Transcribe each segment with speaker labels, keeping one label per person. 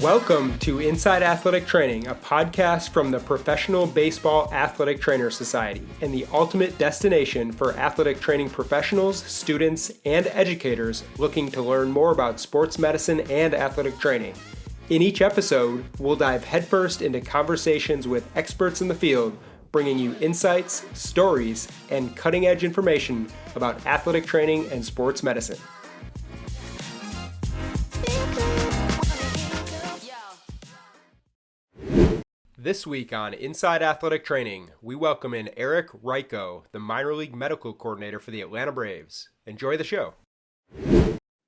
Speaker 1: Welcome to Inside Athletic Training, a podcast from the Professional Baseball Athletic Trainer Society and the ultimate destination for athletic training professionals, students, and educators looking to learn more about sports medicine and athletic training. In each episode, we'll dive headfirst into conversations with experts in the field, bringing you insights, stories, and cutting-edge information about athletic training and sports medicine. This week on Inside Athletic Training, we welcome in Hrycko, the minor league medical coordinator for the Atlanta Braves. Enjoy the show.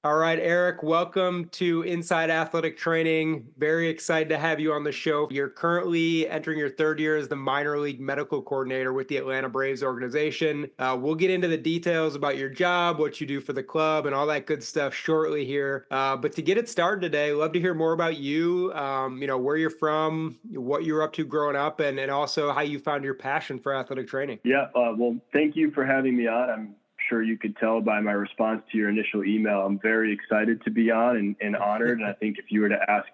Speaker 1: All right, Eric, welcome to Inside Athletic Training. Very excited to have you on the show. You're currently entering your third year as the minor league medical coordinator with the Atlanta Braves organization. We'll get into the details about your job, what you do for the club, and all that good stuff shortly here. But to get it started today, love to hear more about you, where you're from, what you were up to growing up, and also how you found your passion for athletic training.
Speaker 2: Yeah, well, thank you for having me on. I'm sure you could tell by my response to your initial email. I'm very excited to be on and honored. And I think if you were to ask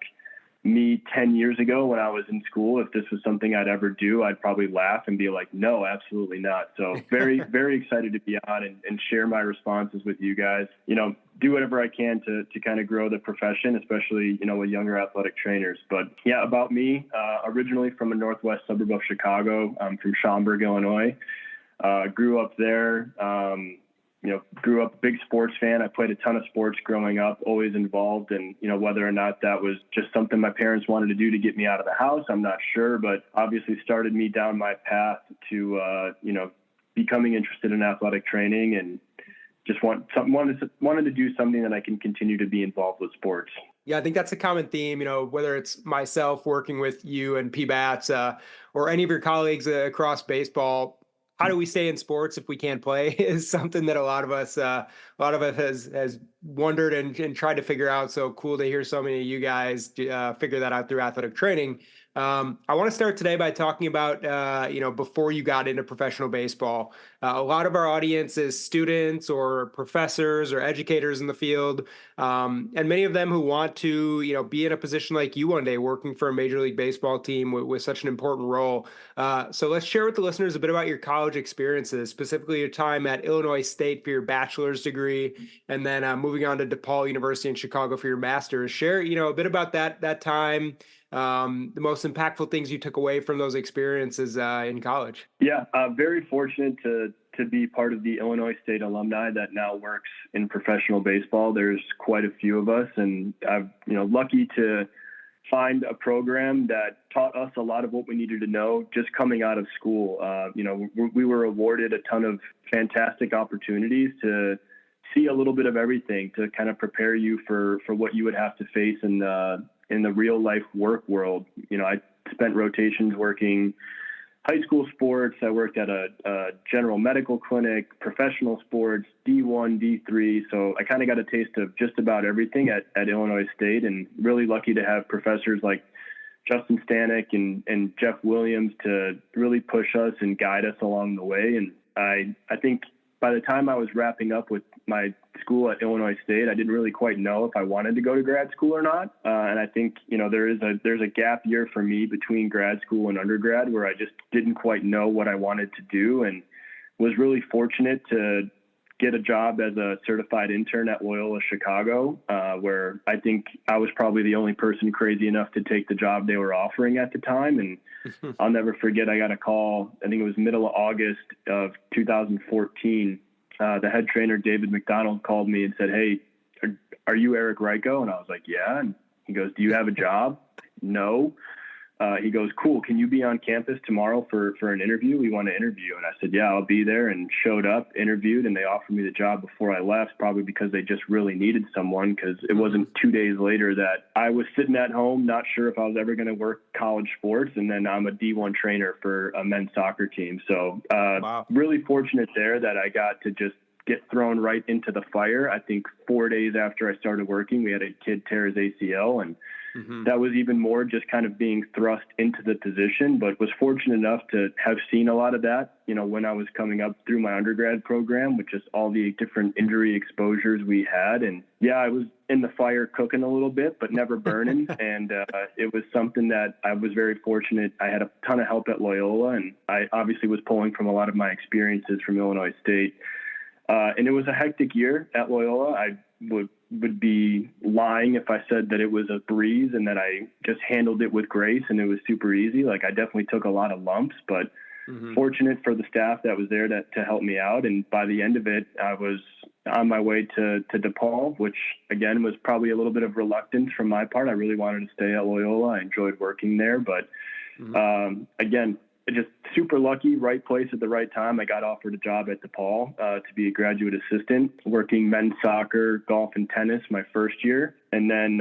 Speaker 2: me 10 years ago when I was in school if this was something I'd ever do, I'd probably laugh and be like, no, absolutely not. So very, very excited to be on and share my responses with you guys. Do whatever I can to kind of grow the profession, especially, with younger athletic trainers. But yeah, about me, originally from a northwest suburb of Chicago, I'm from Schaumburg, Illinois. Grew up there, grew up a big sports fan. I played a ton of sports growing up, always involved. And, whether or not that was just something my parents wanted to do to get me out of the house, I'm not sure, but obviously started me down my path to, becoming interested in athletic training and just wanted to do something that I can continue to be involved with sports.
Speaker 1: Yeah, I think that's a common theme, whether it's myself working with you and PBATs or any of your colleagues across baseball. How do we stay in sports if we can't play is something that a lot of us has wondered and tried to figure out. So cool to hear so many of you guys figure that out through athletic training. I want to start today by talking about, before you got into professional baseball. A lot of our audience is students or professors or educators in the field, and many of them who want to, be in a position like you one day, working for a Major League Baseball team with such an important role. So let's share with the listeners a bit about your college experiences, specifically your time at Illinois State for your bachelor's degree, and then moving on to DePaul University in Chicago for your master's. Share, a bit about that time. The most impactful things you took away from those experiences in college.
Speaker 2: Yeah, very fortunate to be part of the Illinois State alumni that now works in professional baseball. There's quite a few of us, and I'm lucky to find a program that taught us a lot of what we needed to know just coming out of school. We were awarded a ton of fantastic opportunities to see a little bit of everything to kind of prepare you for what you would have to face in the real life work world. I spent rotations working high school sports. I worked at a general medical clinic, professional sports, D1, D3. So I kind of got a taste of just about everything at Illinois State, and really lucky to have professors like Justin Stanek and Jeff Williams to really push us and guide us along the way. And I think by the time I was wrapping up with my school at Illinois State, I didn't really quite know if I wanted to go to grad school or not. And I think, there's a gap year for me between grad school and undergrad where I just didn't quite know what I wanted to do, and was really fortunate to get a job as a certified intern at Loyola Chicago, where I think I was probably the only person crazy enough to take the job they were offering at the time. And I'll never forget, I got a call, I think it was middle of August of 2014. The head trainer, David McDonald, called me and said, "Hey, are you Hrycko?" And I was like, "Yeah." And he goes, "Do you have a job?" "No." He goes, "Cool. Can you be on campus tomorrow for an interview? We want to interview." And I said, "Yeah, I'll be there," and showed up, interviewed, and they offered me the job before I left, probably because they just really needed someone, because it wasn't 2 days later that I was sitting at home, not sure if I was ever going to work college sports. And then I'm a D1 trainer for a men's soccer team. So wow. Really fortunate there that I got to just get thrown right into the fire. I think 4 days after I started working, we had a kid tear his ACL, and that was even more just kind of being thrust into the position, but was fortunate enough to have seen a lot of that, when I was coming up through my undergrad program, with just all the different injury exposures we had. And yeah, I was in the fire cooking a little bit, but never burning. And it was something that I was very fortunate. I had a ton of help at Loyola, and I obviously was pulling from a lot of my experiences from Illinois State. And it was a hectic year at Loyola. I would be lying if I said that it was a breeze and that I just handled it with grace and it was super easy. Like, I definitely took a lot of lumps, but fortunate for the staff that was there to help me out. And by the end of it, I was on my way to DePaul, which again was probably a little bit of reluctance from my part. I really wanted to stay at Loyola. I enjoyed working there, but again, just super lucky, right place at the right time. I got offered a job at DePaul to be a graduate assistant, working men's soccer, golf, and tennis my first year, and then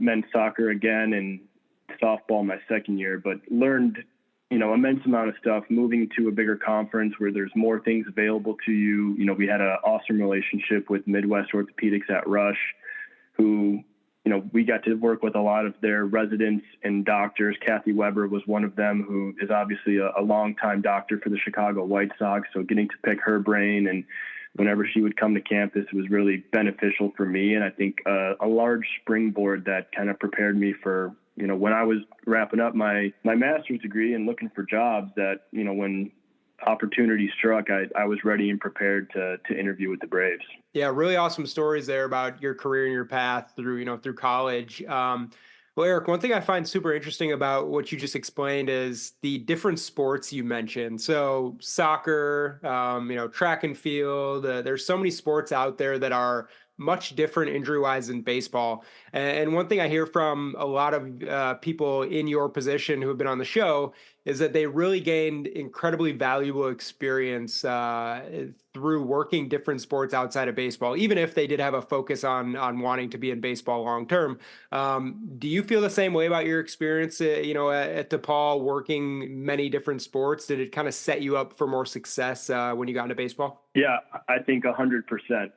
Speaker 2: men's soccer again and softball my second year. But learned, immense amount of stuff, moving to a bigger conference where there's more things available to you. We had an awesome relationship with Midwest Orthopedics at Rush, who we got to work with a lot of their residents and doctors. Kathy Weber was one of them, who is obviously a longtime doctor for the Chicago White Sox. So getting to pick her brain, and whenever she would come to campus, it was really beneficial for me. And I think a large springboard that kind of prepared me for, when I was wrapping up my master's degree and looking for jobs, that, when opportunity struck, I was ready and prepared to interview with the Braves.
Speaker 1: Yeah, really awesome stories there about your career and your path through, through college. Well, Eric, one thing I find super interesting about what you just explained is the different sports you mentioned. So soccer, track and field, there's so many sports out there that are much different injury-wise than baseball. And one thing I hear from a lot of people in your position who have been on the show is that they really gained incredibly valuable experience through working different sports outside of baseball, even if they did have a focus on wanting to be in baseball long term. Do you feel the same way about your experience, at DePaul, working many different sports? Did it kind of set you up for more success when you got into baseball?
Speaker 2: Yeah, I think 100%.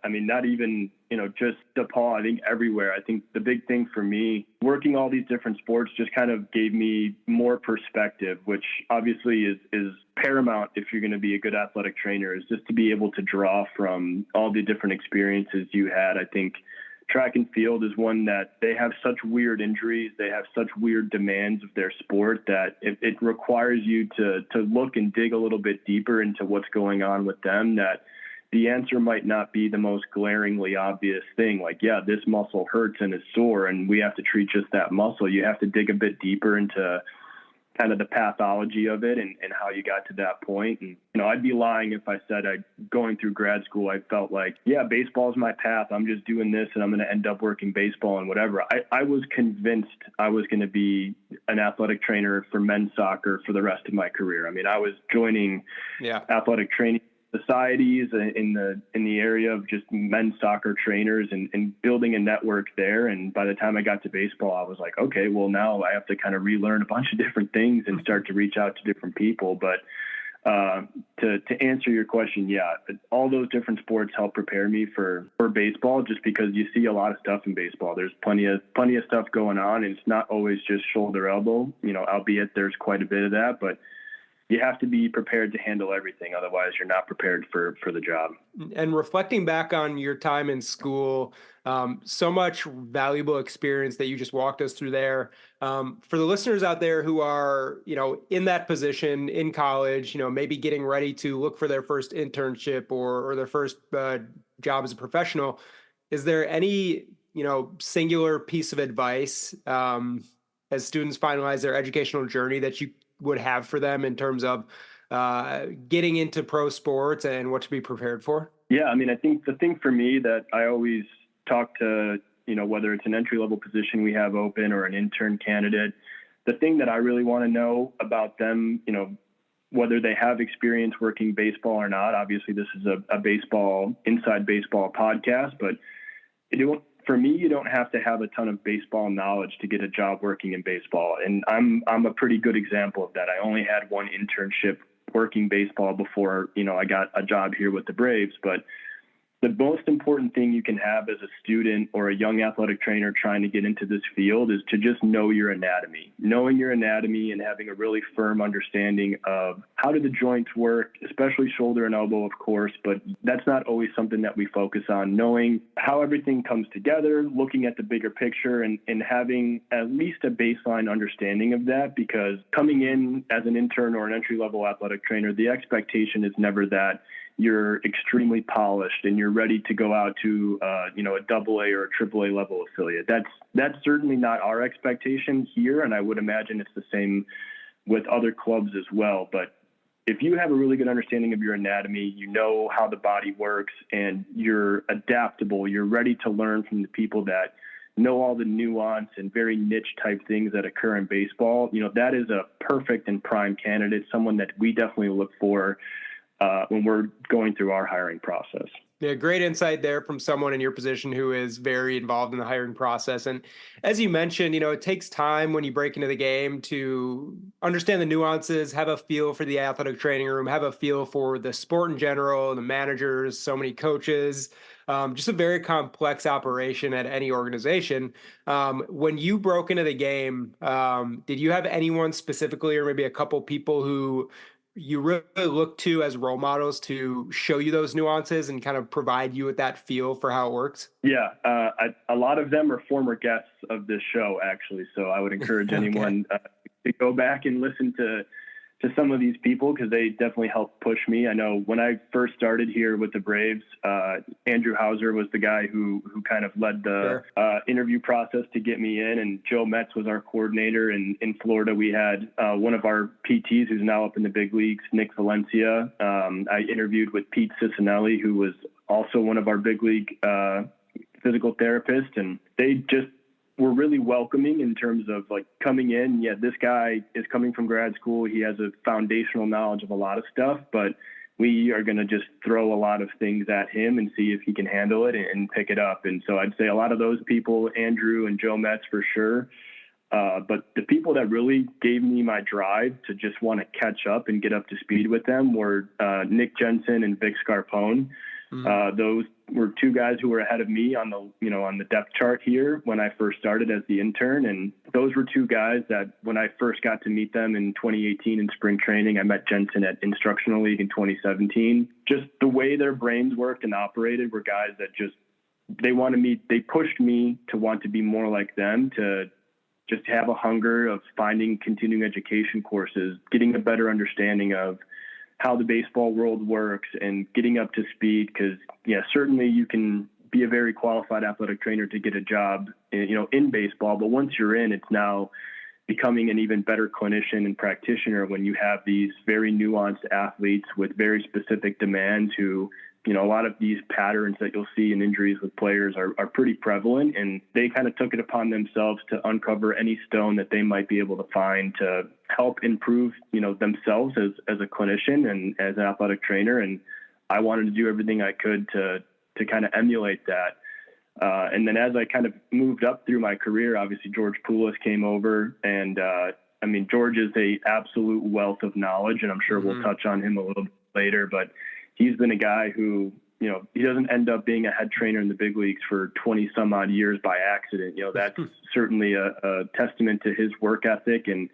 Speaker 2: I mean, not even, just DePaul, I think everywhere. I think the big thing for me, working all these different sports just kind of gave me more perspective, which obviously is paramount if you're going to be a good athletic trainer, is just to be able to draw from all the different experiences you had. I think track and field is one that they have such weird injuries. They have such weird demands of their sport that it requires you to look and dig a little bit deeper into what's going on with them, that the answer might not be the most glaringly obvious thing. Like, yeah, this muscle hurts and is sore and we have to treat just that muscle. You have to dig a bit deeper into kind of the pathology of it and how you got to that point. And, I'd be lying if I said going through grad school, I felt like, yeah, baseball is my path. I'm just doing this and I'm going to end up working baseball and whatever. I was convinced I was going to be an athletic trainer for men's soccer for the rest of my career. I mean, I was joining athletic training societies in the area of just men's soccer trainers and building a network there. And by the time I got to baseball, I was like, okay, well, now I have to kind of relearn a bunch of different things and start to reach out to different people. But to answer your question, yeah, all those different sports help prepare me for baseball, just because you see a lot of stuff in baseball. There's plenty of stuff going on, and it's not always just shoulder elbow, albeit there's quite a bit of that, but you have to be prepared to handle everything. Otherwise, you're not prepared for the job.
Speaker 1: And reflecting back on your time in school, so much valuable experience that you just walked us through there. For the listeners out there who are, in that position in college, maybe getting ready to look for their first internship or their first job as a professional, is there any, singular piece of advice as students finalize their educational journey that you would have for them in terms of getting into pro sports and what to be prepared for?
Speaker 2: Yeah, I mean, I think the thing for me that I always talk to, whether it's an entry-level position we have open or an intern candidate, the thing that I really want to know about them, whether they have experience working baseball or not. Obviously, this is a inside baseball podcast, but for me, you don't have to have a ton of baseball knowledge to get a job working in baseball. And I'm a pretty good example of that. I only had one internship working baseball before, I got a job here with the Braves. But The most important thing you can have as a student or a young athletic trainer trying to get into this field is to just know your anatomy. Knowing your anatomy and having a really firm understanding of how do the joints work, especially shoulder and elbow, of course, but that's not always something that we focus on. Knowing how everything comes together, looking at the bigger picture, and having at least a baseline understanding of that, because coming in as an intern or an entry-level athletic trainer, the expectation is never that you're extremely polished and you're ready to go out to, a double A or a triple A level affiliate. That's certainly not our expectation here. And I would imagine it's the same with other clubs as well. But if you have a really good understanding of your anatomy, you know how the body works, and you're adaptable, you're ready to learn from the people that know all the nuance and very niche type things that occur in baseball, that is a perfect and prime candidate, someone that we definitely look for when we're going through our hiring process.
Speaker 1: Yeah, great insight there from someone in your position who is very involved in the hiring process. And as you mentioned, it takes time when you break into the game to understand the nuances, have a feel for the athletic training room, have a feel for the sport in general, the managers, so many coaches, just a very complex operation at any organization. When you broke into the game, did you have anyone specifically, or maybe a couple people who you really look to as role models to show you those nuances and kind of provide you with that feel for how it works?
Speaker 2: Yeah, a lot of them are former guests of this show, actually. So I would encourage
Speaker 1: Okay.
Speaker 2: anyone to go back and listen to some of these people, because they definitely helped push me. I know when I first started here with the Braves, Andrew Hauser was the guy who kind of led the interview process to get me in, and Joe Metz was our coordinator. And in Florida, we had one of our PTs who's now up in the big leagues, Nick Valencia. I interviewed with Pete Cicinelli, who was also one of our big league physical therapists, and they just were really welcoming in terms of like coming in. Yeah, this guy is coming from grad school. He has a foundational knowledge of a lot of stuff, but we are going to just throw a lot of things at him and see if he can handle it and pick it up. And so I'd say a lot of those people, Andrew and Joe Metz for sure. But the people that really gave me my drive to just want to catch up and get up to speed with them were Nick Jensen and Vic Scarpone. Those were two guys who were ahead of me on the depth chart here when I first started as the intern. And those were two guys that when I first got to meet them in 2018 in spring training, I met Jensen at Instructional League in 2017. Just the way their brains worked and operated were guys that they pushed me to want to be more like them, to just have a hunger of finding continuing education courses, getting a better understanding of how the baseball world works and getting up to speed. Because certainly you can be a very qualified athletic trainer to get a job, in baseball, but once you're in, it's now becoming an even better clinician and practitioner when you have these very nuanced athletes with very specific demands who, a lot of these patterns that you'll see in injuries with players are pretty prevalent, and they kind of took it upon themselves to uncover any stone that they might be able to find to help improve, themselves as a clinician and as an athletic trainer. And I wanted to do everything I could to kind of emulate that. And then as I kind of moved up through my career, obviously George Poulos came over, and George is a absolute wealth of knowledge, and I'm sure we'll touch on him a little bit later, but he's been a guy who, he doesn't end up being a head trainer in the big leagues for 20 some odd years by accident. That's certainly a testament to his work ethic and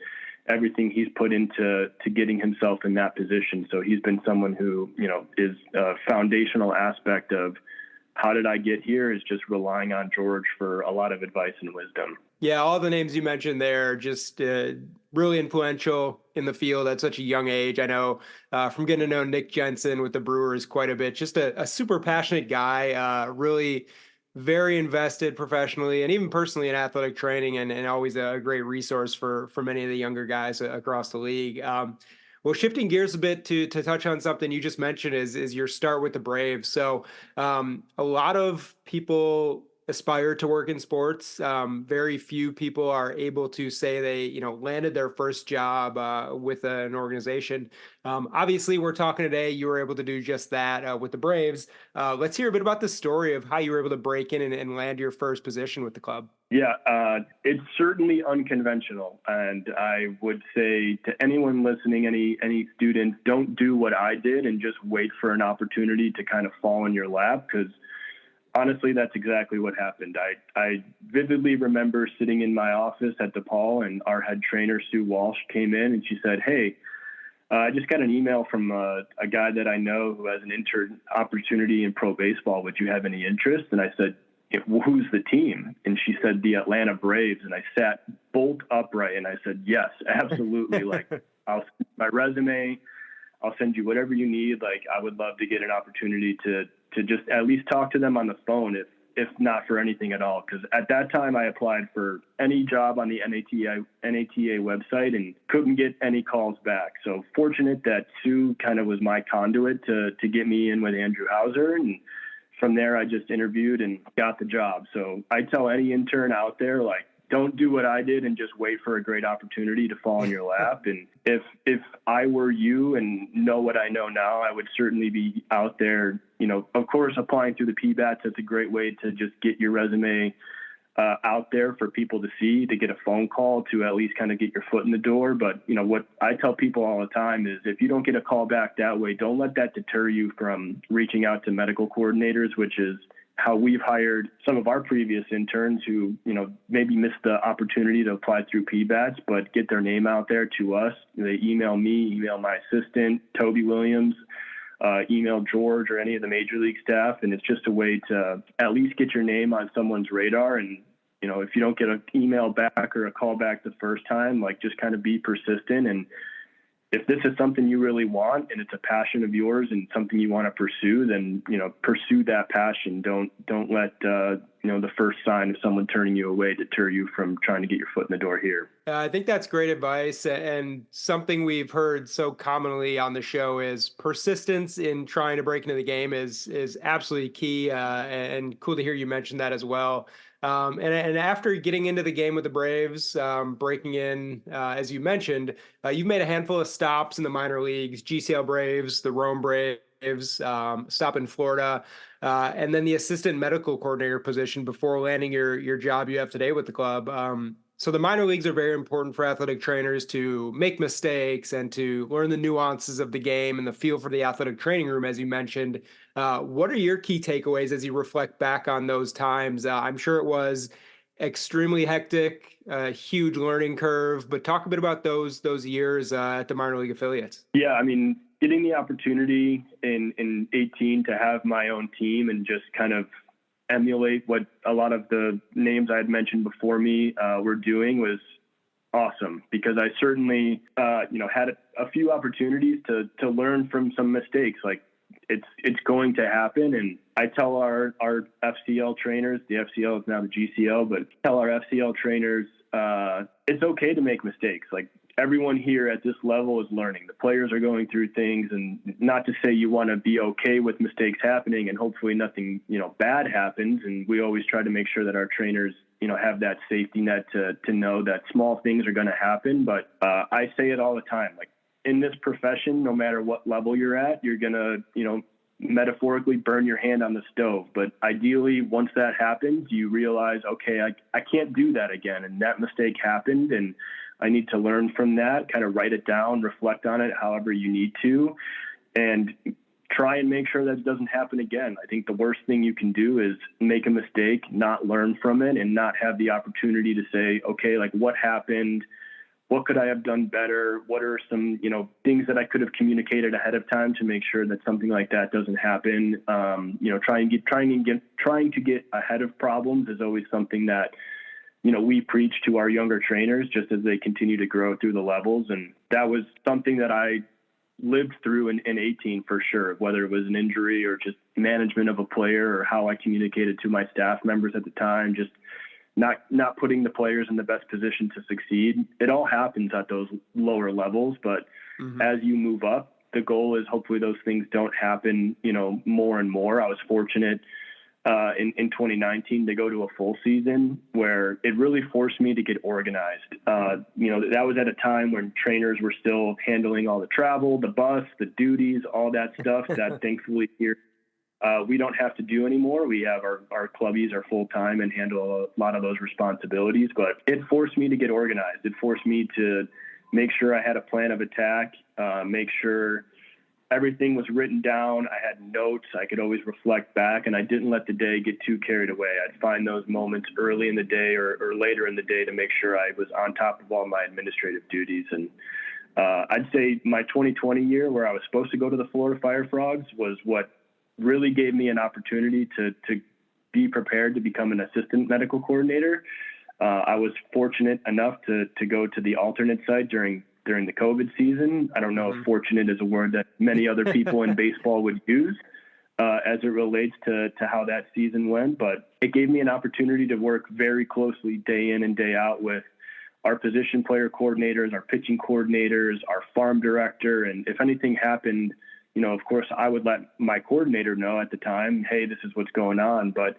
Speaker 2: everything he's put into getting himself in that position. So he's been someone who, is a foundational aspect of how did I get here, is just relying on George for a lot of advice and wisdom.
Speaker 1: Yeah, all the names you mentioned there, just really influential in the field at such a young age. I know from getting to know Nick Jensen with the Brewers quite a bit, just a super passionate guy, really very invested professionally and even personally in athletic training, and always a great resource for many of the younger guys across the league. Well, shifting gears a bit to touch on something you just mentioned is your start with the Braves. So a lot of people aspire to work in sports. Very few people are able to say they, landed their first job with an organization. Obviously, we're talking today. You were able to do just that with the Braves. Let's hear a bit about the story of how you were able to break in and land your first position with the club.
Speaker 2: Yeah, it's certainly unconventional, and I would say to anyone listening, any students, don't do what I did and just wait for an opportunity to kind of fall in your lap, because honestly, that's exactly what happened. I vividly remember sitting in my office at DePaul, and our head trainer, Sue Walsh, came in and she said, "Hey, I just got an email from a guy that I know who has an intern opportunity in pro baseball. Would you have any interest?" And I said, "Who's the team?" And she said, "The Atlanta Braves." And I sat bolt upright and I said, "Yes, absolutely." Like, I'll send my resume. I'll send you whatever you need. Like, I would love to get an opportunity to just at least talk to them on the phone, if not for anything at all. Because at that time, I applied for any job on the NATA website and couldn't get any calls back. So fortunate that Sue kind of was my conduit to get me in with Andrew Hauser. And from there, I just interviewed and got the job. So I tell any intern out there, like, don't do what I did and just wait for a great opportunity to fall in your lap. And if I were you and know what I know now, I would certainly be out there, of course, applying through the PBATs. That's a great way to just get your resume out there for people to see, to get a phone call, to at least kind of get your foot in the door. But, what I tell people all the time is, if you don't get a call back that way, don't let that deter you from reaching out to medical coordinators, which is how we've hired some of our previous interns who, maybe missed the opportunity to apply through PBATs, but get their name out there to us. They email me, email my assistant, Toby Williams, email George or any of the major league staff. And it's just a way to at least get your name on someone's radar. And, if you don't get an email back or a call back the first time, like, just kind of be persistent. And if this is something you really want and it's a passion of yours and something you want to pursue, then, pursue that passion. Don't let, the first sign of someone turning you away deter you from trying to get your foot in the door here.
Speaker 1: I think that's great advice. And something we've heard so commonly on the show is persistence in trying to break into the game is absolutely key. And cool to hear you mention that as well. And after getting into the game with the Braves, breaking in, as you mentioned, you've made a handful of stops in the minor leagues: GCL Braves, the Rome Braves, stop in Florida, and then the assistant medical coordinator position before landing your job you have today with the club. So the minor leagues are very important for athletic trainers to make mistakes and to learn the nuances of the game and the feel for the athletic training room, as you mentioned. What are your key takeaways as you reflect back on those times? I'm sure it was extremely hectic, a huge learning curve, but talk a bit about those years at the minor league affiliates.
Speaker 2: Yeah, I mean, getting the opportunity in 18 to have my own team and just kind of emulate what a lot of the names I had mentioned before me were doing was awesome, because I certainly, had a few opportunities to learn from some mistakes. Like, it's going to happen. And I tell our FCL trainers, the FCL is now the GCL, but tell our FCL trainers, it's okay to make mistakes. Like, everyone here at this level is learning. The players are going through things, and not to say you want to be okay with mistakes happening and hopefully nothing, bad happens. And we always try to make sure that our trainers, have that safety net to know that small things are going to happen. But I say it all the time, like, in this profession, no matter what level you're at, you're going to, metaphorically burn your hand on the stove. But ideally, once that happens, you realize, okay, I can't do that again. And that mistake happened, and I need to learn from that, kind of write it down, reflect on it however you need to, and try and make sure that it doesn't happen again. I think the worst thing you can do is make a mistake, not learn from it, and not have the opportunity to say, okay, like, what happened? What could I have done better? What are some, things that I could have communicated ahead of time to make sure that something like that doesn't happen? Trying to get ahead of problems is always something that, we preach to our younger trainers just as they continue to grow through the levels. And that was something that I lived through in 18 for sure, whether it was an injury or just management of a player or how I communicated to my staff members at the time, just not putting the players in the best position to succeed. It all happens at those lower levels, but as you move up, the goal is hopefully those things don't happen, more and more. I was fortunate in 2019 to go to a full season where it really forced me to get organized. That was at a time when trainers were still handling all the travel, the bus, the duties, all that stuff that thankfully here we don't have to do anymore. We have our clubbies are full time and handle a lot of those responsibilities, but it forced me to get organized. It forced me to make sure I had a plan of attack, make sure everything was written down. I had notes. I could always reflect back, and I didn't let the day get too carried away. I'd find those moments early in the day or later in the day to make sure I was on top of all my administrative duties. And I'd say my 2020 year, where I was supposed to go to the Florida Fire Frogs, was what really gave me an opportunity to be prepared to become an assistant medical coordinator. I was fortunate enough to go to the alternate site during the COVID season. I don't know if fortunate is a word that many other people in baseball would use as it relates to how that season went, but it gave me an opportunity to work very closely day in and day out with our position player coordinators, our pitching coordinators, our farm director. And if anything happened, of course I would let my coordinator know at the time, hey, this is what's going on. But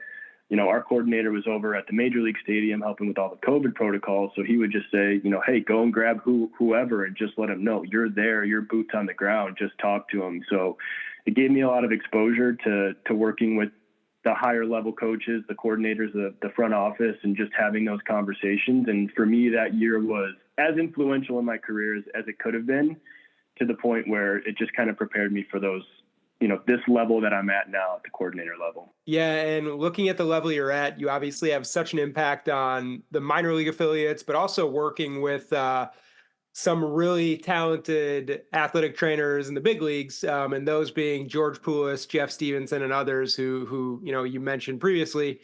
Speaker 2: our coordinator was over at the Major League Stadium helping with all the COVID protocols. So he would just say, hey, go and grab whoever and just let them know you're there, your boots on the ground, just talk to them. So it gave me a lot of exposure to working with the higher level coaches, the coordinators, the front office, and just having those conversations. And for me, that year was as influential in my career as it could have been, to the point where it just kind of prepared me for those, this level that I'm at now at the coordinator level.
Speaker 1: Yeah, and looking at the level you're at, you obviously have such an impact on the minor league affiliates, but also working with some really talented athletic trainers in the big leagues, and those being George Poulos, Jeff Stevenson, and others who you mentioned previously.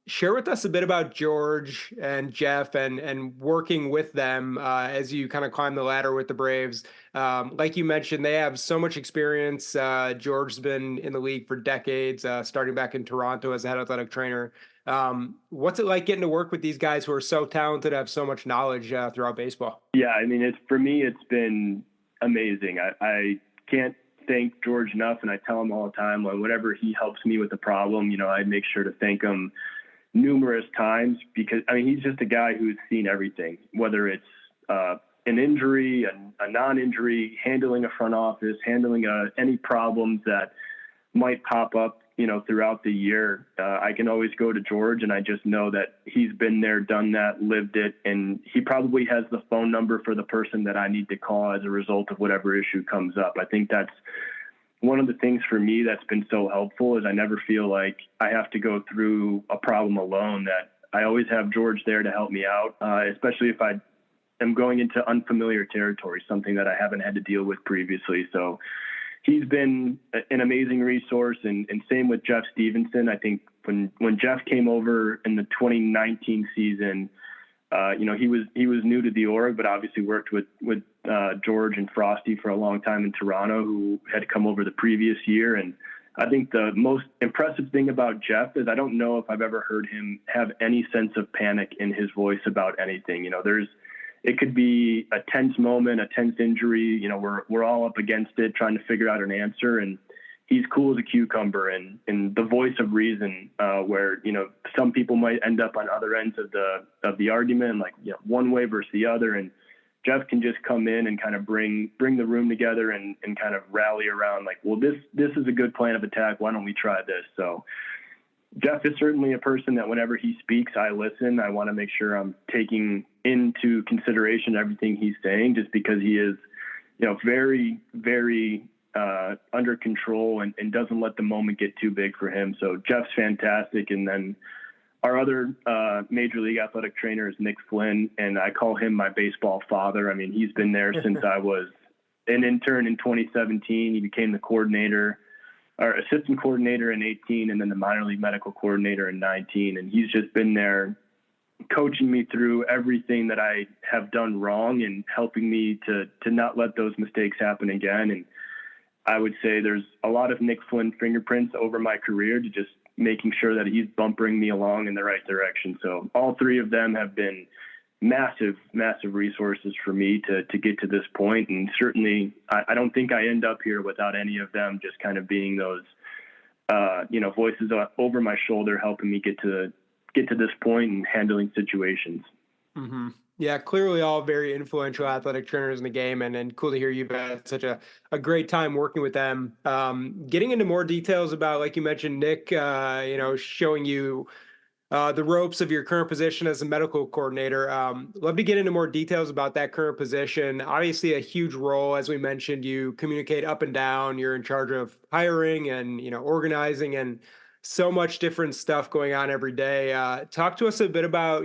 Speaker 1: Share with us a bit about George and Jeff and working with them as you kind of climb the ladder with the Braves. Like you mentioned, they have so much experience. George's been in the league for decades, starting back in Toronto as a head athletic trainer. What's it like getting to work with these guys who are so talented, have so much knowledge throughout baseball?
Speaker 2: Yeah, I mean, for me, it's been amazing. I can't thank George enough, and I tell him all the time, whenever he helps me with a problem, I make sure to thank him numerous times, because he's just a guy who's seen everything, whether it's an injury, a non-injury, handling a front office, handling any problems that might pop up, throughout the year. I can always go to George, and I just know that he's been there, done that, lived it, and he probably has the phone number for the person that I need to call as a result of whatever issue comes up. I think that's one of the things for me that's been so helpful, is I never feel like I have to go through a problem alone, that I always have George there to help me out, especially if I am going into unfamiliar territory, something that I haven't had to deal with previously. So he's been an amazing resource, and same with Jeff Stevenson. I think when Jeff came over in the 2019 season, he was new to the org, but obviously worked with George and Frosty for a long time in Toronto, who had come over the previous year. And I think the most impressive thing about Jeff is I don't know if I've ever heard him have any sense of panic in his voice about anything. It could be a tense moment, a tense injury. We're all up against it, trying to figure out an answer, and he's cool as a cucumber and the voice of reason, where, some people might end up on other ends of the argument, like, one way versus the other. And Jeff can just come in and kind of bring the room together and kind of rally around, like, well, this is a good plan of attack. Why don't we try this? So Jeff is certainly a person that whenever he speaks, I listen. I want to make sure I'm taking into consideration everything he's saying, just because he is, very, very under control and doesn't let the moment get too big for him. So Jeff's fantastic. And then our other Major League athletic trainer is Nick Flynn, and I call him my baseball father. He's been there since I was an intern in 2017. He became the coordinator, or assistant coordinator in 18, and then the minor league medical coordinator in 19. And he's just been there coaching me through everything that I have done wrong and helping me to not let those mistakes happen again. And I would say there's a lot of Nick Flynn fingerprints over my career, to just making sure that he's bumpering me along in the right direction. So all three of them have been massive, massive resources for me to get to this point. And certainly I don't think I end up here without any of them just kind of being those, voices over my shoulder, helping me get to this point and handling situations.
Speaker 1: Hmm. Yeah, clearly all very influential athletic trainers in the game, and cool to hear you've had such a great time working with them. Getting into more details about, like you mentioned, Nick, showing you the ropes of your current position as a medical coordinator. Love to get into more details about that current position. Obviously, a huge role, as we mentioned. You communicate up and down. You're in charge of hiring and organizing and so much different stuff going on every day. Talk to us a bit about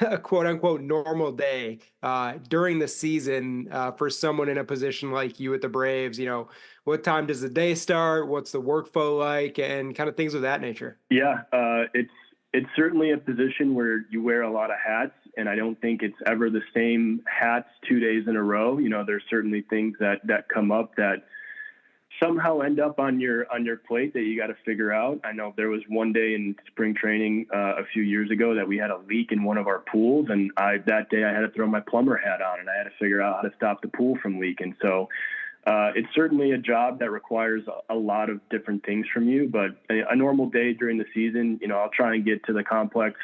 Speaker 1: a quote unquote normal day during the season for someone in a position like you at the Braves. What time does the day start? What's the workflow like, and kind of things of that nature.
Speaker 2: Yeah, it's certainly a position where you wear a lot of hats, and I don't think it's ever the same hats 2 days in a row. There's certainly things that come up that somehow end up on your plate that you got to figure out. I know there was one day in spring training a few years ago that we had a leak in one of our pools, and that day I had to throw my plumber hat on, and I had to figure out how to stop the pool from leaking. So it's certainly a job that requires a lot of different things from you, but a normal day during the season, I'll try and get to the complex,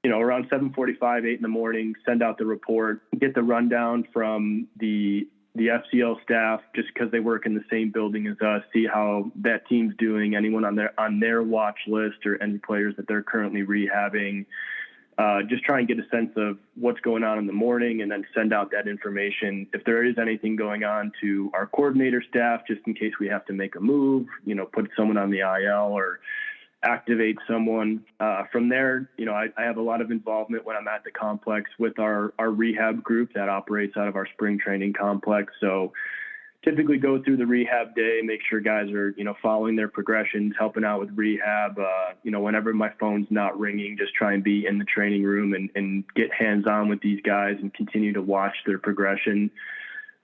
Speaker 2: around 7:45, 8 in the morning, send out the report, get the rundown from the FCL staff, just because they work in the same building as us, see how that team's doing, anyone on their watch list or any players that they're currently rehabbing. Just try and get a sense of what's going on in the morning, and then send out that information, if there is anything going on, to our coordinator staff, just in case we have to make a move, put someone on the IL or activate someone. From there, I have a lot of involvement when I'm at the complex with our rehab group that operates out of our spring training complex. So typically go through the rehab day, make sure guys are, following their progressions, helping out with rehab. Whenever my phone's not ringing, just try and be in the training room and get hands-on with these guys and continue to watch their progression.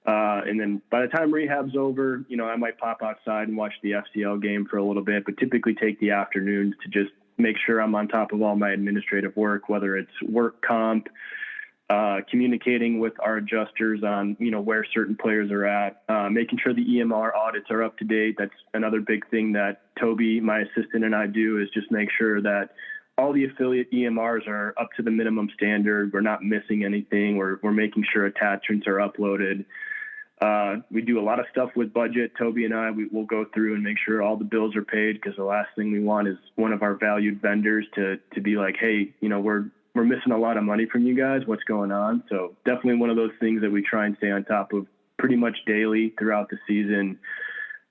Speaker 2: And then by the time rehab's over, I might pop outside and watch the FCL game for a little bit, but typically take the afternoons to just make sure I'm on top of all my administrative work, whether it's work comp, communicating with our adjusters on, where certain players are at, making sure the EMR audits are up to date. That's another big thing that Toby, my assistant, and I do, is just make sure that all the affiliate EMRs are up to the minimum standard. We're not missing anything. We're making sure attachments are uploaded. We do a lot of stuff with budget. Toby and I, we'll go through and make sure all the bills are paid, because the last thing we want is one of our valued vendors to be like, hey, we're missing a lot of money from you guys. What's going on? So definitely one of those things that we try and stay on top of pretty much daily throughout the season.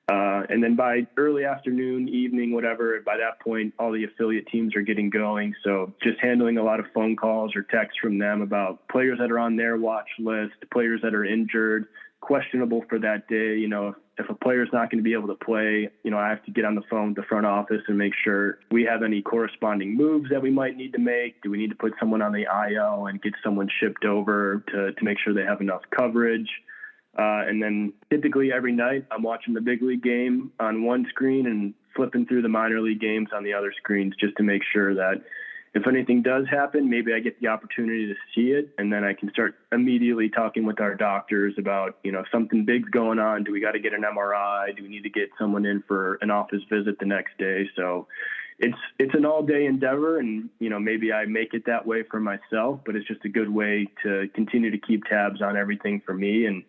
Speaker 2: And then by early afternoon, evening, whatever, by that point, all the affiliate teams are getting going. So just handling a lot of phone calls or texts from them about players that are on their watch list, players that are injured, questionable for that day. If a player's not going to be able to play, I have to get on the phone with the front office and make sure we have any corresponding moves that we might need to make. Do we need to put someone on the IL and get someone shipped over to make sure they have enough coverage? And then typically every night I'm watching the big league game on one screen and flipping through the minor league games on the other screens, just to make sure that if anything does happen, maybe I get the opportunity to see it, and then I can start immediately talking with our doctors about, if something big's going on, do we got to get an MRI? Do we need to get someone in for an office visit the next day? So it's an all-day endeavor, and, maybe I make it that way for myself, but it's just a good way to continue to keep tabs on everything for me and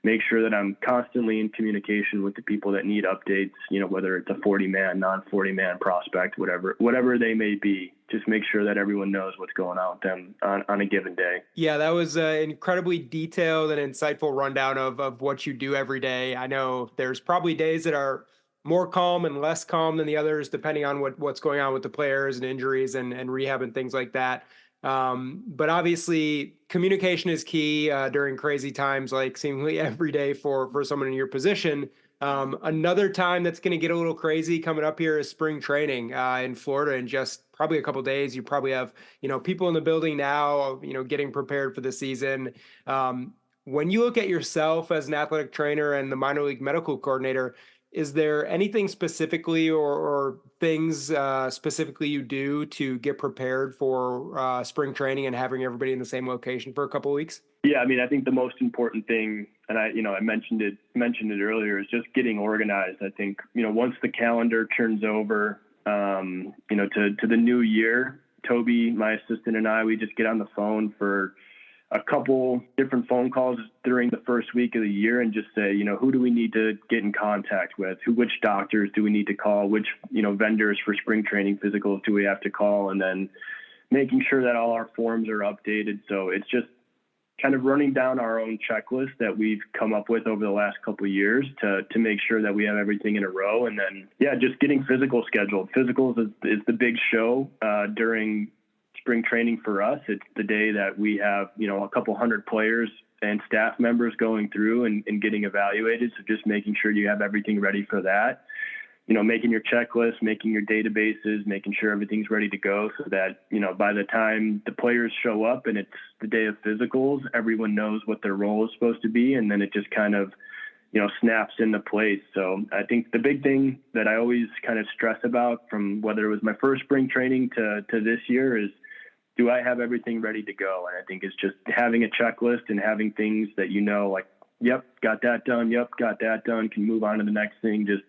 Speaker 2: make sure that I'm constantly in communication with the people that need updates, whether it's a 40-man, non-40-man prospect, whatever they may be. Just make sure that everyone knows what's going on with them on a given day.
Speaker 1: Yeah, that was an incredibly detailed and insightful rundown of what you do every day. I know there's probably days that are more calm and less calm than the others, depending on what's going on with the players and injuries and rehab and things like that. But obviously communication is key during crazy times, like seemingly every day for someone in your position. Another time that's going to get a little crazy coming up here is spring training in Florida in just probably a couple days. You probably have, people in the building now, getting prepared for the season. When you look at yourself as an athletic trainer and the minor league medical coordinator, is there anything specifically or things specifically you do to get prepared for spring training and having everybody in the same location for a couple of weeks?
Speaker 2: Yeah, I mean, I think the most important thing, and I mentioned it earlier, is just getting organized. I think, once the calendar turns over, to the new year, Toby, my assistant, and I, we just get on the phone for a couple different phone calls during the first week of the year and just say, who do we need to get in contact with? Which doctors do we need to call? Which, vendors for spring training physicals do we have to call? And then making sure that all our forms are updated. So it's just kind of running down our own checklist that we've come up with over the last couple of years to make sure that we have everything in a row. And then, just getting physicals scheduled. Physicals is the big show during spring training for us. It's the day that we have, a couple hundred players and staff members going through and getting evaluated. So just making sure you have everything ready for that. Making your checklist, making your databases, making sure everything's ready to go so that, by the time the players show up and it's the day of physicals, everyone knows what their role is supposed to be. And then it just kind of, snaps into place. So I think the big thing that I always kind of stress about from whether it was my first spring training to this year is, do I have everything ready to go? And I think it's just having a checklist and having things that, like, yep, got that done. Yep, got that done. Can move on to the next thing. Just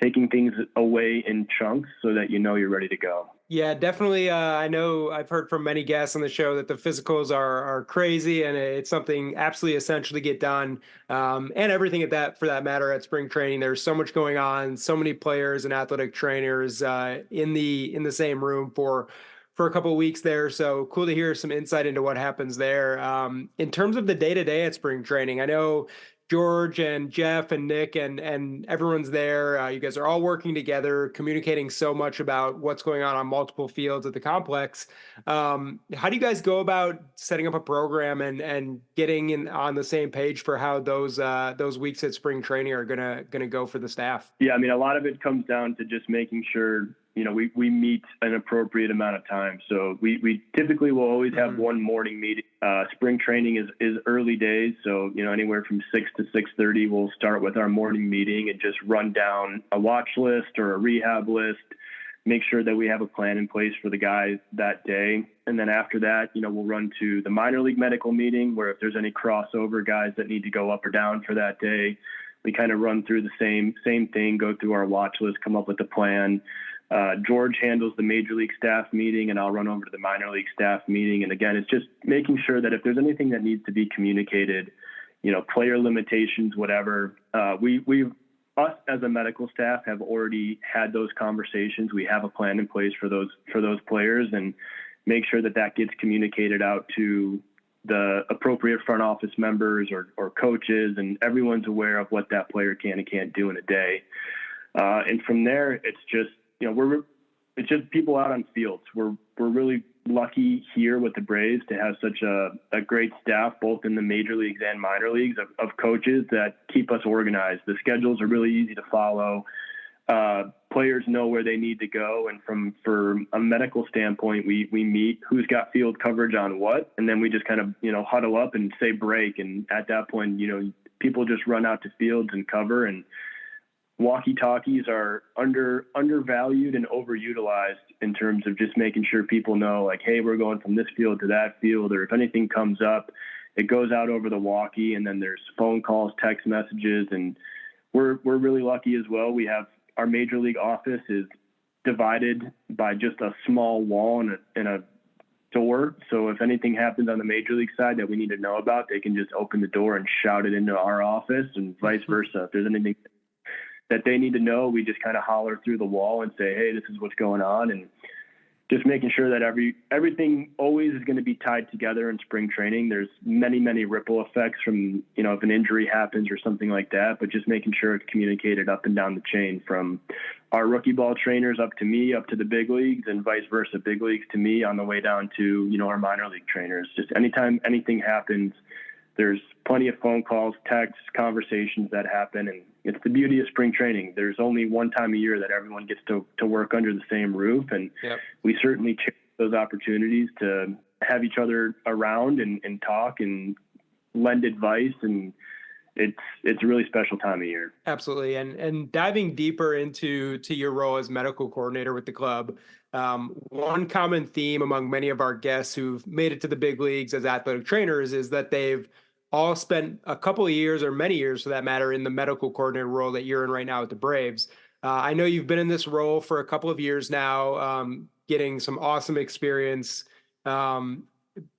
Speaker 2: taking things away in chunks so that you're ready to go.
Speaker 1: Yeah, definitely. I know I've heard from many guests on the show that the physicals are crazy, and it's something absolutely essential to get done. And everything for that matter at spring training. There's so much going on, so many players and athletic trainers in the same room for a couple of weeks there. So cool to hear some insight into what happens there. In terms of the day-to-day at spring training, I know George and Jeff and Nick and everyone's there. You guys are all working together, communicating so much about what's going on multiple fields at the complex. How do you guys go about setting up a program and getting on the same page for how those weeks at spring training are gonna go for the staff?
Speaker 2: Yeah, I mean, a lot of it comes down to just making sure we meet an appropriate amount of time. So we typically will always have one morning meeting. Spring training is early days. So, anywhere from 6 to 6:30, we'll start with our morning meeting and just run down a watch list or a rehab list, make sure that we have a plan in place for the guys that day. And then after that, we'll run to the minor league medical meeting where if there's any crossover guys that need to go up or down for that day, we kind of run through the same thing, go through our watch list, come up with a plan. George handles the major league staff meeting and I'll run over to the minor league staff meeting. And again, it's just making sure that if there's anything that needs to be communicated, player limitations, whatever, us as a medical staff have already had those conversations. We have a plan in place for those players and make sure that gets communicated out to the appropriate front office members or coaches, and everyone's aware of what that player can and can't do in a day. And from there, it's just, it's just people out on fields. We're really lucky here with the Braves to have such a great staff, both in the major leagues and minor leagues, of coaches that keep us organized. The schedules are really easy to follow. Players know where they need to go. And for a medical standpoint, we meet who's got field coverage on what, and then we just kind of, huddle up and say break. And at that point, people just run out to fields and cover. And walkie-talkies are undervalued and overutilized in terms of just making sure people know, like, hey, we're going from this field to that field, or if anything comes up, it goes out over the walkie, and then there's phone calls, text messages, and we're really lucky as well. We have our major league office is divided by just a small wall and a door. So if anything happens on the major league side that we need to know about, they can just open the door and shout it into our office, and vice versa. If there's anything that they need to know, we just kind of holler through the wall and say, hey, this is what's going on. And just making sure that everything always is going to be tied together in spring training. There's many ripple effects from, if an injury happens or something like that, but just making sure it's communicated up and down the chain from our rookie ball trainers up to me, up to the big leagues, and vice versa, big leagues to me on the way down to, our minor league trainers. Just anytime anything happens, there's plenty of phone calls, texts, conversations that happen. And it's the beauty of spring training. There's only one time a year that everyone gets to work under the same roof. And we certainly cherish those opportunities to have each other around and talk and lend advice. And it's a really special time of year.
Speaker 1: Absolutely. And diving deeper into your role as medical coordinator with the club, one common theme among many of our guests who've made it to the big leagues as athletic trainers is that they've all spent a couple of years, or many years for that matter, in the medical coordinator role that you're in right now with the Braves. I know you've been in this role for a couple of years now, getting some awesome experience. Um,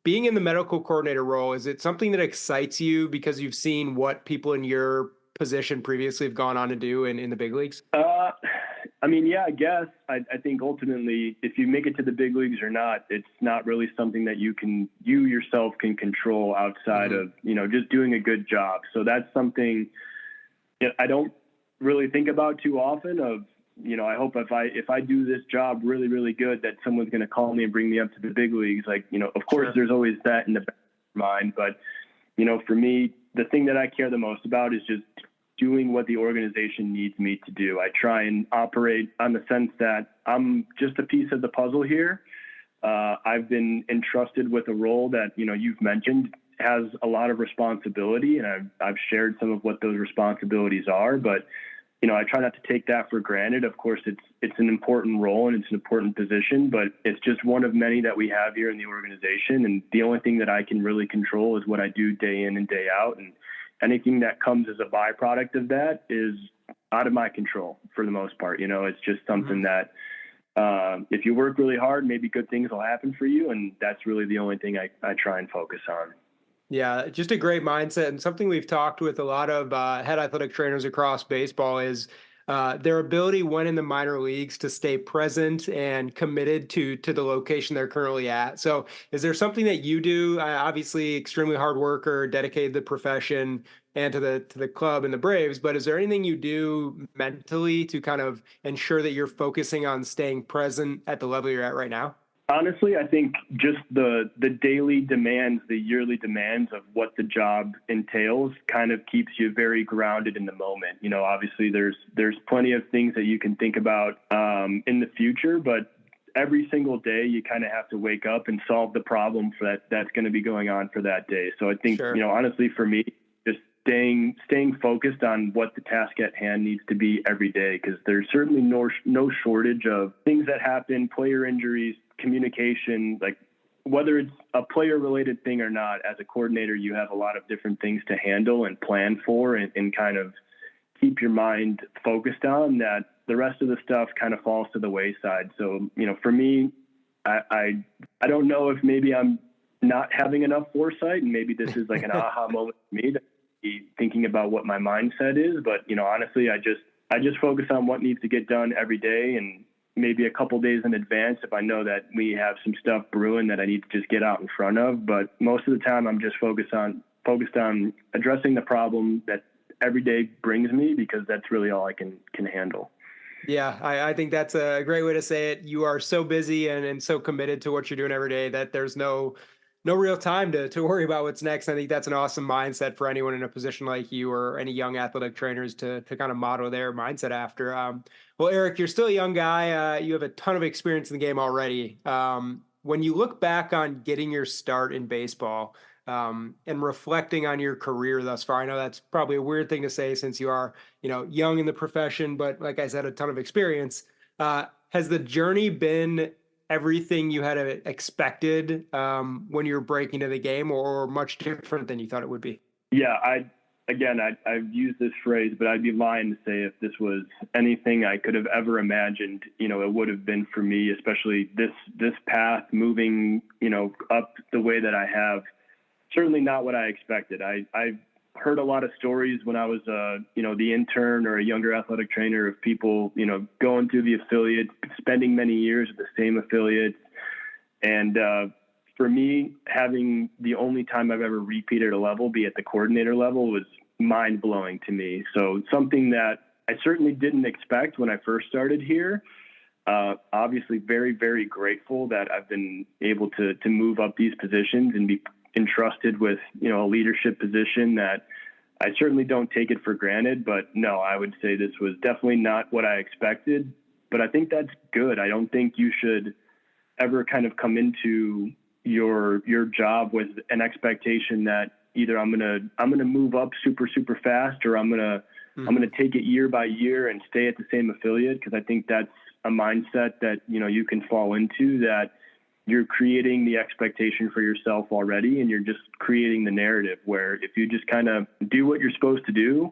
Speaker 1: Being in the medical coordinator role, is it something that excites you because you've seen what people in your position previously have gone on to do in the big leagues?
Speaker 2: I mean, yeah, I guess. I think ultimately, if you make it to the big leagues or not, it's not really something that you yourself can control outside
Speaker 1: Mhm.
Speaker 2: of, just doing a good job. So that's something that I don't really think about too often of, I hope if I do this job really, really good, that someone's going to call me and bring me up to the big leagues. Like, of course
Speaker 1: Sure.
Speaker 2: there's always that in the back of my mind, but for me, the thing that I care the most about is just doing what the organization needs me to do. I try and operate on the sense that I'm just a piece of the puzzle here. I've been entrusted with a role that, you've mentioned has a lot of responsibility, and I've shared some of what those responsibilities are, but I try not to take that for granted. Of course, it's an important role and it's an important position, but it's just one of many that we have here in the organization. And the only thing that I can really control is what I do day in and day out. And anything that comes as a byproduct of that is out of my control for the most part. It's just something
Speaker 1: Mhm.
Speaker 2: that if you work really hard, maybe good things will happen for you. And that's really the only thing I try and focus on.
Speaker 1: Yeah, just a great mindset, and something we've talked with a lot of head athletic trainers across baseball is their ability when in the minor leagues to stay present and committed to the location they're currently at. So, is there something that you do? Obviously, extremely hard worker, dedicated to the profession and to the club and the Braves. But is there anything you do mentally to kind of ensure that you're focusing on staying present at the level you're at right now?
Speaker 2: Honestly, I think just the daily demands, the yearly demands of what the job entails kind of keeps you very grounded in the moment. Obviously there's plenty of things that you can think about in the future, but every single day you kind of have to wake up and solve the problem that's going to be going on for that day. So I think,
Speaker 1: Sure.
Speaker 2: honestly for me, just staying focused on what the task at hand needs to be every day, because there's certainly no shortage of things that happen, player injuries, communication, like whether it's a player related thing or not. As a coordinator, you have a lot of different things to handle and plan for, and kind of keep your mind focused on that. The rest of the stuff kind of falls to the wayside. So, for me, I don't know if maybe I'm not having enough foresight, and maybe this is like an aha moment for me to be thinking about what my mindset is. But, honestly, I just focus on what needs to get done every day, and maybe a couple days in advance if I know that we have some stuff brewing that I need to just get out in front of. But most of the time I'm just focused on addressing the problem that every day brings me, because that's really all I can handle.
Speaker 1: Yeah, I think that's a great way to say it. You are so busy and so committed to what you're doing every day that there's no real time to worry about what's next. I think that's an awesome mindset for anyone in a position like you or any young athletic trainers to kind of model their mindset after. Well, Eric, you're still a young guy. You have a ton of experience in the game already. When you look back on getting your start in baseball, and reflecting on your career thus far, I know that's probably a weird thing to say since you are, young in the profession, but like I said, a ton of experience. Has the journey been everything you had expected when you were breaking into the game, or much different than you thought it would be?
Speaker 2: Yeah, I've used this phrase, but I'd be lying to say if this was anything I could have ever imagined, it would have been for me, especially this path moving, up the way that I have. Certainly not what I expected. I've heard a lot of stories when I was, the intern or a younger athletic trainer of people, going through the affiliate, spending many years at the same affiliate. And for me, having the only time I've ever repeated a level be at the coordinator level was mind blowing to me. So something that I certainly didn't expect when I first started here. Obviously very, very grateful that I've been able to move up these positions and be entrusted with, a leadership position that I certainly don't take it for granted. But no, I would say this was definitely not what I expected, but I think that's good. I don't think you should ever kind of come into your job with an expectation that either I'm gonna move up super, super fast, or I'm gonna take it year by year and stay at the same affiliate. Cause I think that's a mindset that, you can fall into, that you're creating the expectation for yourself already. And you're just creating the narrative where if you just kind of do what you're supposed to do,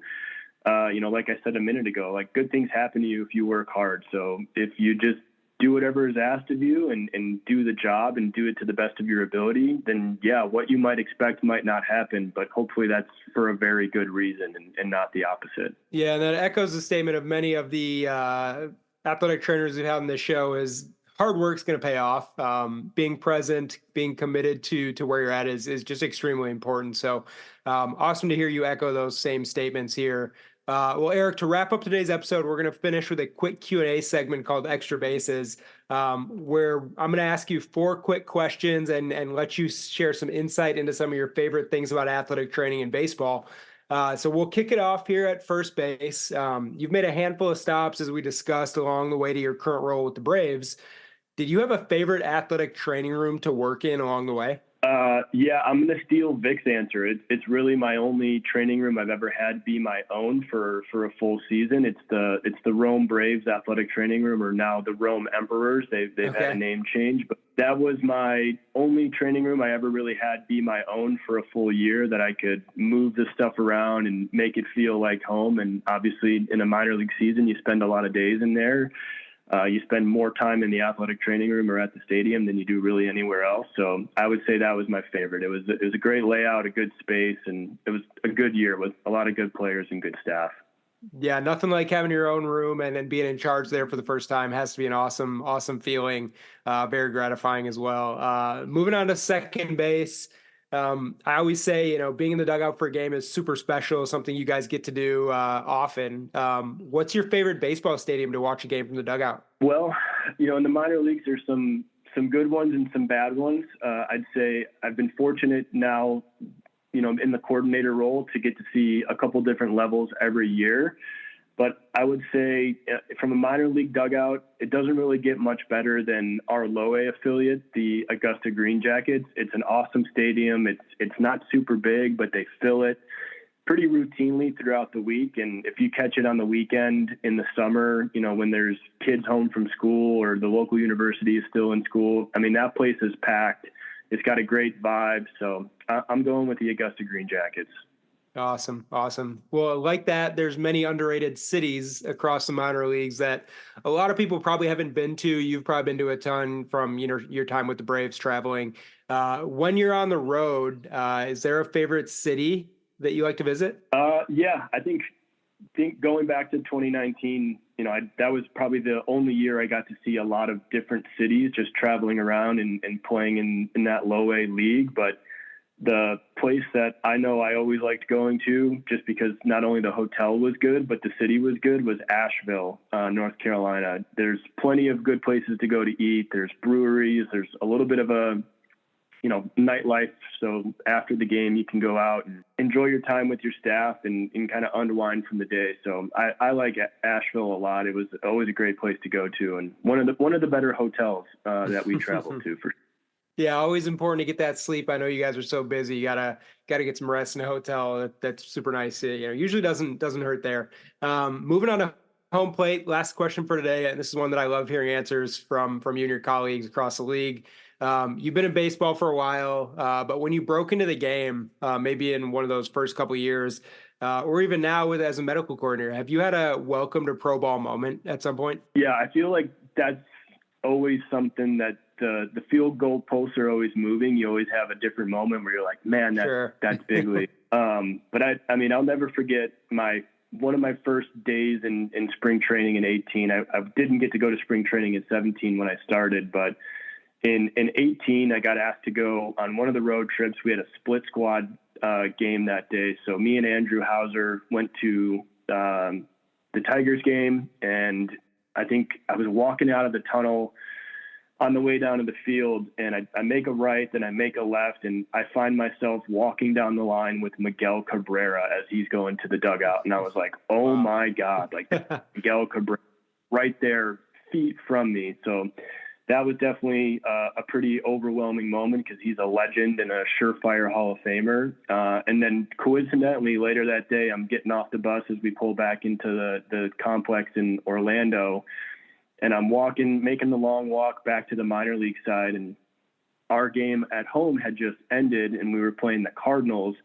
Speaker 2: like I said a minute ago, like good things happen to you if you work hard. So if you just do whatever is asked of you and do the job and do it to the best of your ability, then yeah, what you might expect might not happen, but hopefully that's for a very good reason and not the opposite.
Speaker 1: Yeah, and that echoes the statement of many of the athletic trainers we've had on this show is hard work's going to pay off. Being present, being committed to where you're at is just extremely important. So awesome to hear you echo those same statements here. Well, Eric, to wrap up today's episode, we're going to finish with a quick Q&A segment called Extra Bases, where I'm going to ask you 4 quick questions and let you share some insight into some of your favorite things about athletic training in baseball. So we'll kick it off here at first base. You've made a handful of stops, as we discussed, along the way to your current role with the Braves. Did you have a favorite athletic training room to work in along the way?
Speaker 2: Yeah, I'm going to steal Vic's answer. It's really my only training room I've ever had be my own for a full season. It's the Rome Braves athletic training room, or now the Rome Emperors. They've had a name change, but that was my only training room I ever really had be my own for a full year, that I could move the stuff around and make it feel like home. And obviously in a minor league season, you spend a lot of days in there. You spend more time in the athletic training room or at the stadium than you do really anywhere else. So I would say that was my favorite. It was a great layout, a good space, and it was a good year with a lot of good players and good staff.
Speaker 1: Yeah, nothing like having your own room and then being in charge there for the first time has to be an awesome feeling. Very gratifying as well. Moving on to second base. I always say, being in the dugout for a game is super special, something you guys get to do often. What's your favorite baseball stadium to watch a game from the dugout?
Speaker 2: Well, in the minor leagues, there's some good ones and some bad ones. I'd say I've been fortunate now, in the coordinator role to get to see a couple different levels every year. But I would say from a minor league dugout, it doesn't really get much better than our low A affiliate, the Augusta Green Jackets. It's an awesome stadium. It's not super big, but they fill it pretty routinely throughout the week. And if you catch it on the weekend in the summer, when there's kids home from school or the local university is still in school, I mean, that place is packed. It's got a great vibe. So I'm going with the Augusta Green Jackets.
Speaker 1: Awesome. Well, like that, there's many underrated cities across the minor leagues that a lot of people probably haven't been to. You've probably been to a ton from your time with the Braves traveling. When you're on the road, is there a favorite city that you like to visit?
Speaker 2: Yeah, I think going back to 2019, that was probably the only year I got to see a lot of different cities, just traveling around and playing in that low A league. But the place that I know I always liked going to, just because not only the hotel was good, but the city was good, was Asheville, North Carolina. There's plenty of good places to go to eat. There's breweries. There's a little bit of a nightlife. So after the game, you can go out and enjoy your time with your staff and kind of unwind from the day. So I like Asheville a lot. It was always a great place to go to, and one of the better hotels that we traveled to for sure.
Speaker 1: Yeah, always important to get that sleep. I know you guys are so busy. You gotta get some rest in a hotel. That's super nice. Usually doesn't hurt there. Moving on to home plate. Last question for today, and this is one that I love hearing answers from you and your colleagues across the league. You've been in baseball for a while, but when you broke into the game, maybe in one of those first couple of years, or even now as a medical coordinator, have you had a welcome to pro ball moment at some point?
Speaker 2: Yeah, I feel like that's always something that the field goal posts are always moving. You always have a different moment where you're like, man, that's big league. But I mean, I'll never forget one of my first days in spring training in 18. I didn't get to go to spring training in 17 when I started, but in 18, I got asked to go on one of the road trips. We had a split squad game that day. So me and Andrew Hauser went to the Tigers game, and I think I was walking out of the tunnel on the way down to the field, and I make a right, then I make a left, and I find myself walking down the line with Miguel Cabrera as he's going to the dugout. And I was like, oh my God, like Miguel Cabrera right there, feet from me. So that was definitely a pretty overwhelming moment because he's a legend and a surefire Hall of Famer. And then coincidentally, later that day, I'm getting off the bus as we pull back into the complex in Orlando, and I'm making the long walk back to the minor league side. And our game at home had just ended, and we were playing the Cardinals.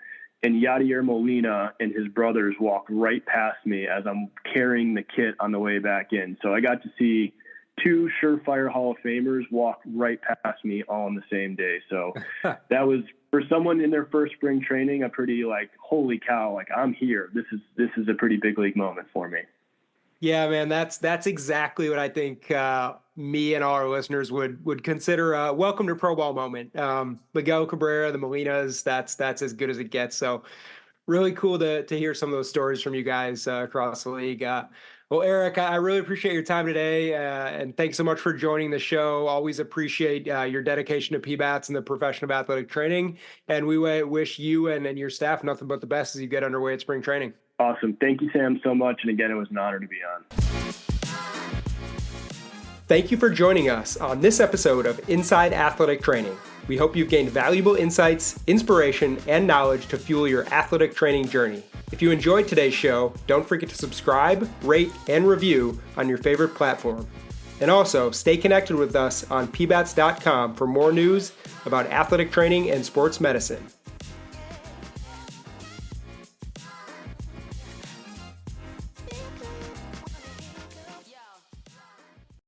Speaker 2: and Yadier Molina and his brothers walked right past me as I'm carrying the kit on the way back in. So I got to see two surefire Hall of Famers walk right past me all on the same day. So that was, for someone in their first spring training, a pretty like, holy cow, like I'm here. This is a pretty big league moment for me.
Speaker 1: Yeah, man, that's exactly what I think me and all our listeners would consider a welcome to pro ball moment. Miguel Cabrera, the Molinas, that's as good as it gets. So really cool to hear some of those stories from you guys across the league. Well, Eric, I really appreciate your time today, and thanks so much for joining the show. Always appreciate your dedication to PBATs and the profession of athletic training. And we wish you and your staff nothing but the best as you get underway at spring training.
Speaker 2: Awesome. Thank you, Sam, so much. And again, it was an honor to be on.
Speaker 1: Thank you for joining us on this episode of Inside Athletic Training. We hope you've gained valuable insights, inspiration, and knowledge to fuel your athletic training journey. If you enjoyed today's show, don't forget to subscribe, rate, and review on your favorite platform. And also, stay connected with us on pbats.com for more news about athletic training and sports medicine.